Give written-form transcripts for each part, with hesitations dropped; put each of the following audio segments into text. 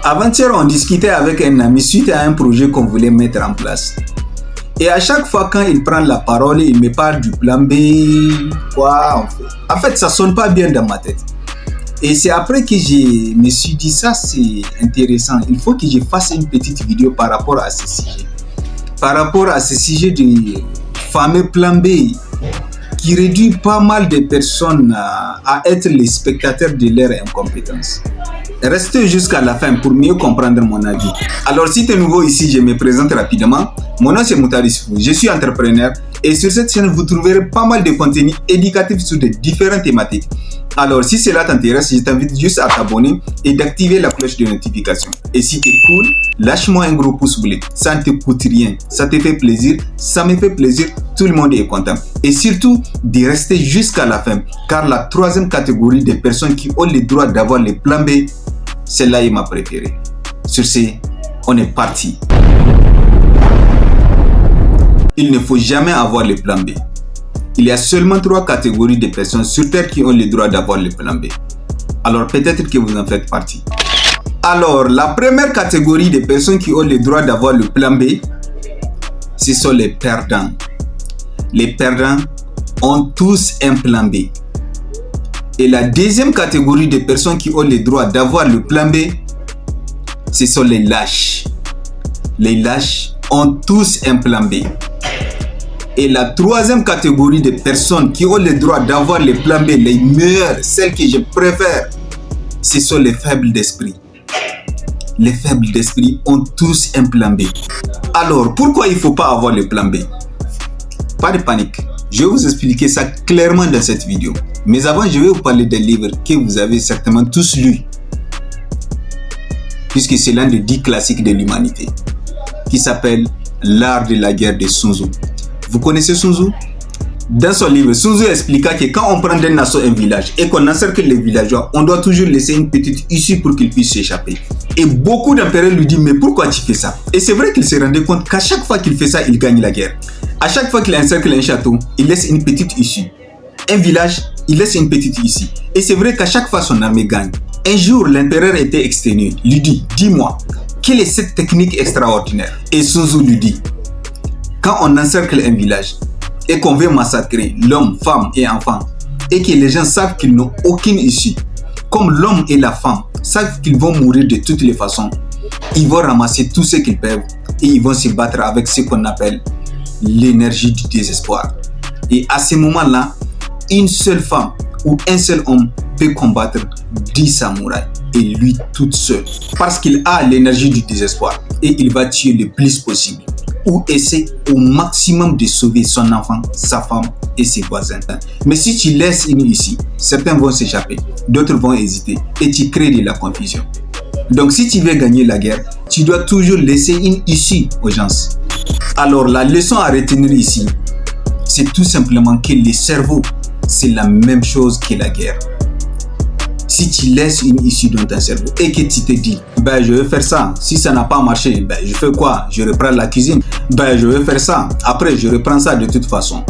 Avant-hier, on discutait avec un ami suite à un projet qu'on voulait mettre en place. Et à chaque fois quand il prend la parole, il me parle du plan B, quoi on fait. En fait, ça sonne pas bien dans ma tête. Et c'est après que je me suis dit, ça c'est intéressant, il faut que je fasse une petite vidéo par rapport à ce sujet. Par rapport à ce sujet du fameux plan B qui réduit pas mal de personnes à être les spectateurs de leur incompétence. Restez jusqu'à la fin pour mieux comprendre mon avis. Alors si tu es nouveau ici, je me présente rapidement. Mon nom c'est Moutari Sifou, je suis entrepreneur et sur cette chaîne vous trouverez pas mal de contenus éducatifs sur de différentes thématiques. Alors si cela t'intéresse, je t'invite juste à t'abonner et d'activer la cloche de notification. Et si t'es cool, lâche-moi un gros pouce bleu, ça ne te coûte rien, ça te fait plaisir, ça me fait plaisir, tout le monde est content. Et surtout, de rester jusqu'à la fin, car la troisième catégorie des personnes qui ont le droit d'avoir le plan B, celle-là est ma préférée. Sur ce, on est parti. Il ne faut jamais avoir le plan B. Il y a seulement 3 catégories de personnes sur Terre qui ont le droit d'avoir le plan B. Alors peut-être que vous en faites partie. Alors, la première catégorie de personnes qui ont le droit d'avoir le plan B, ce sont les perdants. Les perdants ont tous un plan B. Et la deuxième catégorie de personnes qui ont le droit d'avoir le plan B, ce sont les lâches. Les lâches ont tous un plan B. Et la troisième catégorie de personnes qui ont le droit d'avoir le plan B, les meilleures, celles que je préfère, ce sont les faibles d'esprit. Les faibles d'esprit ont tous un plan B. Alors, pourquoi il ne faut pas avoir le plan B? Pas de panique. Je vais vous expliquer ça clairement dans cette vidéo. Mais avant, je vais vous parler d'un livre que vous avez certainement tous lu. Puisque c'est l'un des 10 classiques de l'humanité. Qui s'appelle L'art de la guerre de Sun Tzu. Vous connaissez Sun Tzu? Dans son livre, Sun Tzu expliqua que quand on prend d'un assaut un village et qu'on encercle les villageois, on doit toujours laisser une petite issue pour qu'ils puissent s'échapper. Et beaucoup d'empereurs lui disent, mais pourquoi tu fais ça? Et c'est vrai qu'il se rendait compte qu'à chaque fois qu'il fait ça, il gagne la guerre. À chaque fois qu'il encercle un château, il laisse une petite issue. Un village, il laisse une petite issue. Et c'est vrai qu'à chaque fois, son armée gagne. Un jour, l'empereur était exténué. Lui dit, dis-moi, quelle est cette technique extraordinaire? Et Sun Tzu lui dit, quand on encercle un village et qu'on veut massacrer l'homme, femme et enfant, et que les gens savent qu'ils n'ont aucune issue, comme l'homme et la femme savent qu'ils vont mourir de toutes les façons, ils vont ramasser tout ce qu'ils peuvent et ils vont se battre avec ce qu'on appelle l'énergie du désespoir. Et à ce moment-là, une seule femme ou un seul homme peut combattre 10 samouraïs et lui toute seule, parce qu'il a l'énergie du désespoir et il va tuer le plus possible ou essaie au maximum de sauver son enfant, sa femme et ses voisins. Mais si tu laisses une issue, certains vont s'échapper, d'autres vont hésiter et tu crées de la confusion. Donc si tu veux gagner la guerre, tu dois toujours laisser une issue aux gens. Alors la leçon à retenir ici, c'est tout simplement que le cerveau, c'est la même chose que la guerre. Si tu laisses une issue dans ton cerveau et que tu te dis, ben je vais faire ça, si ça n'a pas marché, ben je fais quoi? Je reprends la cuisine, ben je vais faire ça, après je reprends ça de toute façon.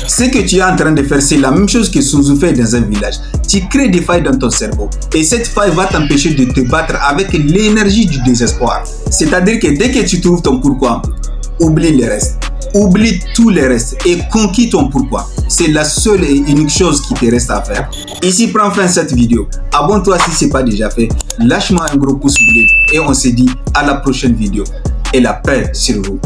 Ce que tu es en train de faire, c'est la même chose que Sun Tzu fait dans un village. Tu crées des failles dans ton cerveau et cette faille va t'empêcher de te battre avec l'énergie du désespoir. C'est-à-dire que dès que tu trouves ton pourquoi, oublie le reste. Oublie tout le reste et conquis ton pourquoi. C'est la seule et unique chose qui te reste à faire. Ici prend fin cette vidéo. Abonne-toi si ce n'est pas déjà fait. Lâche-moi un gros pouce bleu et on se dit à la prochaine vidéo. Et la paix sur vous.